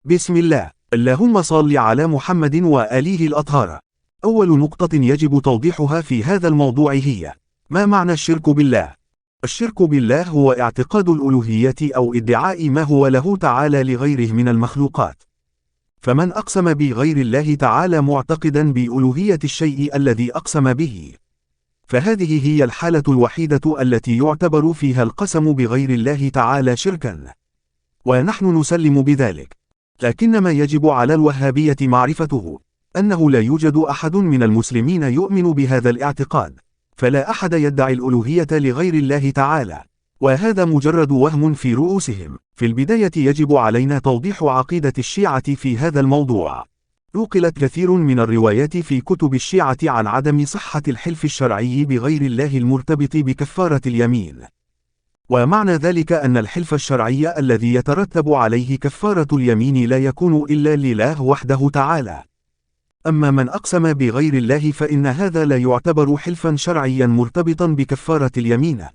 بسم الله. اللهم صل على محمد وآله الأطهار. أول نقطة يجب توضيحها في هذا الموضوع هي: ما معنى الشرك بالله؟ الشرك بالله هو اعتقاد الألوهية أو ادعاء ما هو له تعالى لغيره من المخلوقات. فمن أقسم بغير الله تعالى معتقدا بألوهية الشيء الذي أقسم به، فهذه هي الحالة الوحيدة التي يعتبر فيها القسم بغير الله تعالى شركا، ونحن نسلم بذلك. لكن ما يجب على الوهابية معرفته أنه لا يوجد أحد من المسلمين يؤمن بهذا الاعتقاد، فلا أحد يدعي الألوهية لغير الله تعالى، وهذا مجرد وهم في رؤوسهم. في البداية يجب علينا توضيح عقيدة الشيعة في هذا الموضوع. نقلت كثير من الروايات في كتب الشيعة عن عدم صحة الحلف الشرعي بغير الله المرتبط بكفارة اليمين، ومعنى ذلك أن الحلف الشرعي الذي يترتب عليه كفارة اليمين لا يكون إلا لله وحده تعالى. أما من أقسم بغير الله فإن هذا لا يعتبر حلفا شرعيا مرتبطا بكفارة اليمين،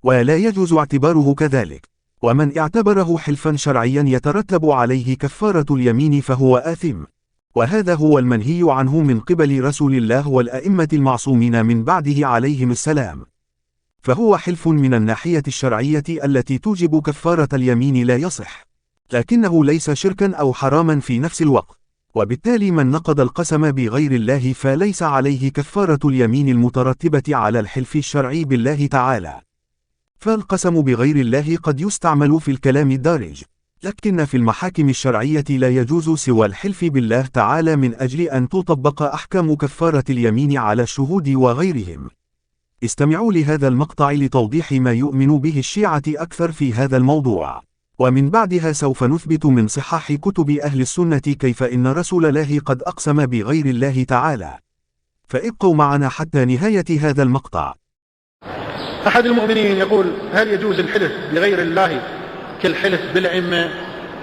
ولا يجوز اعتباره كذلك. ومن اعتبره حلفا شرعيا يترتب عليه كفارة اليمين فهو آثم، وهذا هو المنهي عنه من قبل رسول الله والأئمة المعصومين من بعده عليهم السلام. فهو حلف من الناحية الشرعية التي توجب كفارة اليمين لا يصح، لكنه ليس شركا أو حراما في نفس الوقت. وبالتالي من نقض القسم بغير الله فليس عليه كفارة اليمين المترتبة على الحلف الشرعي بالله تعالى. فالقسم بغير الله قد يستعمل في الكلام الدارج، لكن في المحاكم الشرعية لا يجوز سوى الحلف بالله تعالى من أجل أن تطبق أحكام كفارة اليمين على الشهود وغيرهم. استمعوا لهذا المقطع لتوضيح ما يؤمن به الشيعة أكثر في هذا الموضوع، ومن بعدها سوف نثبت من صحاح كتب أهل السنة كيف إن رسول الله قد أقسم بغير الله تعالى. فابقوا معنا حتى نهاية هذا المقطع. أحد المؤمنين يقول: هل يجوز الحلف بغير الله كالحلف بالأئمة؟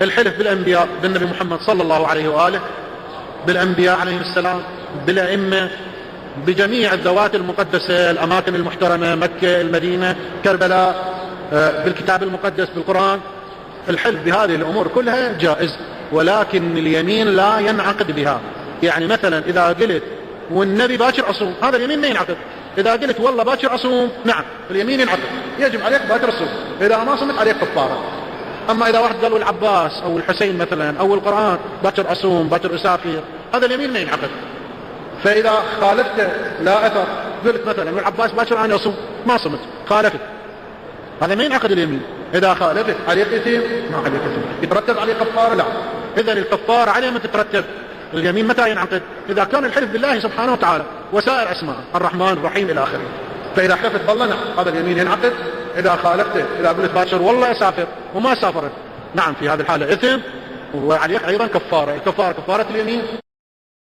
الحلف بالأنبياء، بالنبي محمد صلى الله عليه وآله، بالأنبياء عليهم السلام، بالأئمة، بجميع الذوات المقدسة، الأماكن المحترمة، مكة، المدينة، كربلاء، بالكتاب المقدس، بالقرآن. الحلف بهذه الأمور كلها جائز، ولكن اليمين لا ينعقد بها. يعني مثلا إذا قلت والنبي باكر أصوم، هذا اليمين ما ينعقد. إذا قلت والله باكر أصوم، نعم اليمين ينعقد، يجب عليك باكر أصوم، إذا ما صمت عليك كفارة. أما إذا واحد قال العباس أو الحسين مثلا أو القرآن باكر أصوم، باكر أسافر، هذا اليمين ما ينعقد. فإذا خالفت لا أثر، قلت مثلا العباس باكر أنا أصوم، ما صمت، خالفت، هذا ما ينعقد اليمين. إذا خالفت عليك إثم، ما عليك إثم، يترتب عليه كفارة؟ لا. إذا الكفارة عليه ما تترتب. اليمين متى ينعقد؟ إذا كان الحلف بالله سبحانه وتعالى وسائر أسماء الرحمن الرحيم إلى آخره. فإذا حلفت بالله نعم هذا اليمين ينعقد. إذا خالفت، إذا قلت باكر والله أسافر وما سافرت، نعم في هذه الحالة إثم، وعليك أيضا كفارة. الكفارة كفارة اليمين.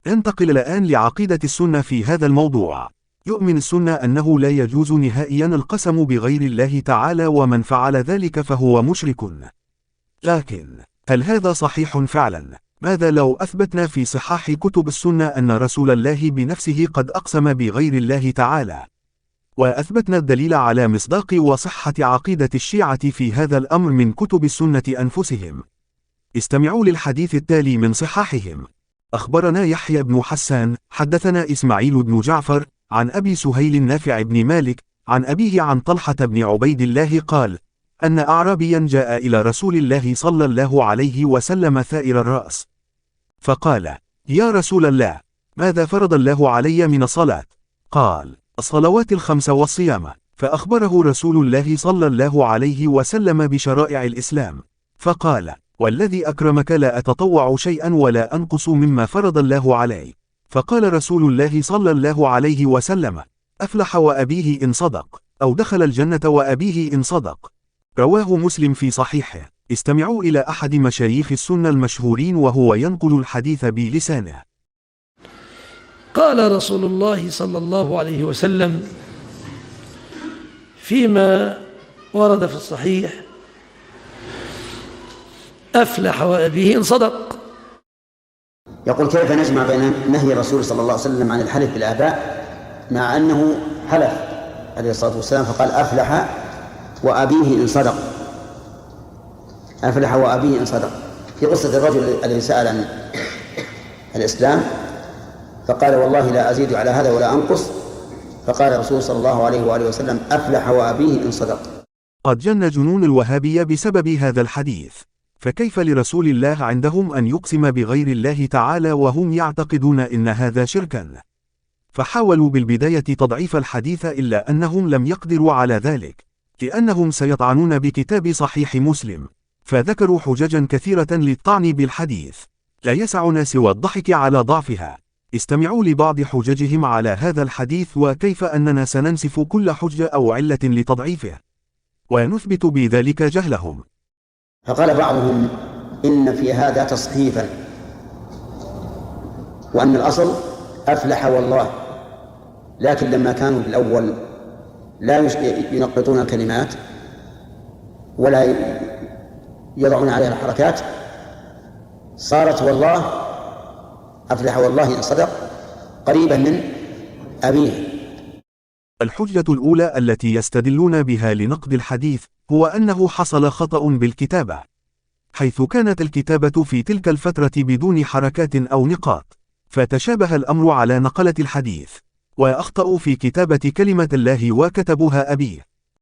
انتقل الآن لعقيدة السنة في هذا الموضوع. يؤمن السنة أنه لا يجوز نهائيا القسم بغير الله تعالى، ومن فعل ذلك فهو مشرك. لكن هل هذا صحيح فعلا؟ ماذا لو أثبتنا في صحاح كتب السنة أن رسول الله بنفسه قد أقسم بغير الله تعالى، وأثبتنا الدليل على مصداق وصحة عقيدة الشيعة في هذا الأمر من كتب السنة أنفسهم؟ استمعوا للحديث التالي من صحاحهم. أخبرنا يحيى بن حسان حدثنا إسماعيل بن جعفر عن أبي سهيل النافع بن مالك عن أبيه عن طلحة بن عبيد الله قال أن أعرابيا جاء إلى رسول الله صلى الله عليه وسلم ثائر الرأس، فقال: يا رسول الله، ماذا فرض الله علي من الصلاة؟ قال: الصلوات الخمس والصيام. فأخبره رسول الله صلى الله عليه وسلم بشرائع الإسلام، فقال: والذي أكرمك لا أتطوع شيئا ولا أنقص مما فرض الله علي. فقال رسول الله صلى الله عليه وسلم: أفلح وأبيه إن صدق، أو دخل الجنة وأبيه إن صدق. رواه مسلم في صحيحه. استمعوا إلى أحد مشايخ السنة المشهورين وهو ينقل الحديث بلسانه. قال رسول الله صلى الله عليه وسلم فيما ورد في الصحيح: أفلح وأبيه إن صدق. يقول: كيف نجمع بين نهي الرسول صلى الله عليه وسلم عن الحلف بالآباء مع أنه حلف عليه الصلاة والسلام فقال: أفلح وأبيه إن صدق، أفلح وأبيه إن صدق. في قصة الرجل الذي سأل عن الإسلام فقال والله لا أزيد على هذا ولا أنقص، فقال الرسول صلى الله عليه وآله وسلم أفلح وأبيه إن صدق. قد جن جنون الوهابية بسبب هذا الحديث، فكيف لرسول الله عندهم أن يقسم بغير الله تعالى وهم يعتقدون إن هذا شركا؟ فحاولوا بالبداية تضعيف الحديث إلا أنهم لم يقدروا على ذلك، لأنهم سيطعنون بكتاب صحيح مسلم، فذكروا حججا كثيرة للطعن بالحديث، لا يسعنا سوى الضحك على ضعفها. استمعوا لبعض حججهم على هذا الحديث وكيف أننا سننسف كل حجة أو علة لتضعيفه، ونثبت بذلك جهلهم. فقال بعضهم إن في هذا تصحيفا، وأن الأصل أفلح والله، لكن لما كانوا بالأول لا ينقطون الكلمات ولا يضعون عليها الحركات صارت والله أفلح والله إن صدق قريبا من أبيه. الحجة الأولى التي يستدلون بها لنقد الحديث هو أنه حصل خطأ بالكتابة، حيث كانت الكتابة في تلك الفترة بدون حركات أو نقاط، فتشابه الأمر على نقلة الحديث، وأخطأوا في كتابة كلمة الله وكتبوها أبيه.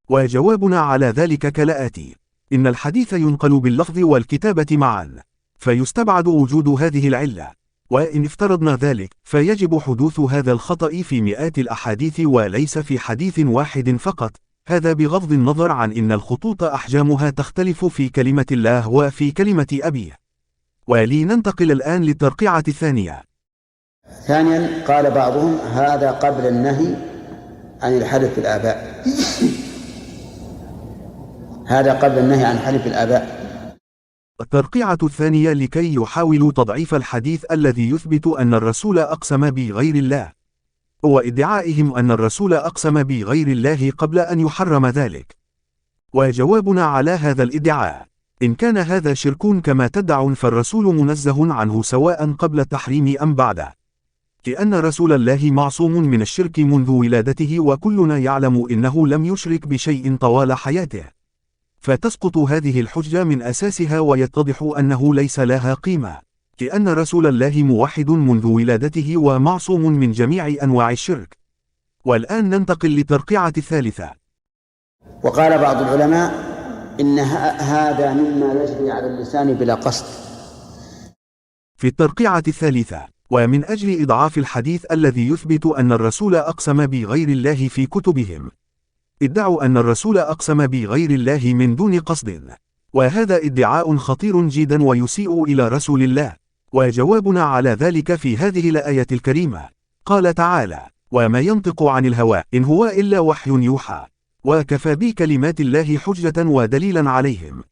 وجوابنا على ذلك كالآتي: إن الحديث ينقل باللفظ والكتابة معا، فيستبعد وجود هذه العلة، وإن افترضنا ذلك فيجب حدوث هذا الخطأ في مئات الأحاديث وليس في حديث واحد فقط، هذا بغض النظر عن إن الخطوط أحجامها تختلف في كلمة الله وفي كلمة أبيه. ولننتقل الآن للترقيعة الثانية. ثانيا قال بعضهم هذا قبل النهي عن الحلف بالآباء. هذا قبل النهي عن الحلف بالآباء. الترقيعة الثانية لكي يحاولوا تضعيف الحديث الذي يثبت أن الرسول أقسم بغير الله، هو ادعائهم أن الرسول أقسم بغير الله قبل أن يحرم ذلك. وجوابنا على هذا الادعاء: إن كان هذا شرك كما تدعون فالرسول منزه عنه سواء قبل التحريم أم بعده، لأن رسول الله معصوم من الشرك منذ ولادته، وكلنا يعلم إنه لم يشرك بشيء طوال حياته، فتسقط هذه الحجة من أساسها ويتضح أنه ليس لها قيمة، لأن رسول الله موحد منذ ولادته ومعصوم من جميع أنواع الشرك. والآن ننتقل للترقيعة الثالثة. وقال بعض العلماء إن هذا مما يجري على اللسان بلا قصد. في الترقيعة الثالثة: ومن أجل إضعاف الحديث الذي يثبت أن الرسول أقسم بغير الله في كتبهم، ادعوا أن الرسول أقسم بغير الله من دون قصد، وهذا ادعاء خطير جدا ويسيء إلى رسول الله. وجوابنا على ذلك في هذه الآية الكريمة: قال تعالى: وما ينطق عن الهوى إن هو إلا وحي يوحى، وكفى بكلمات الله حجة ودليلا عليهم.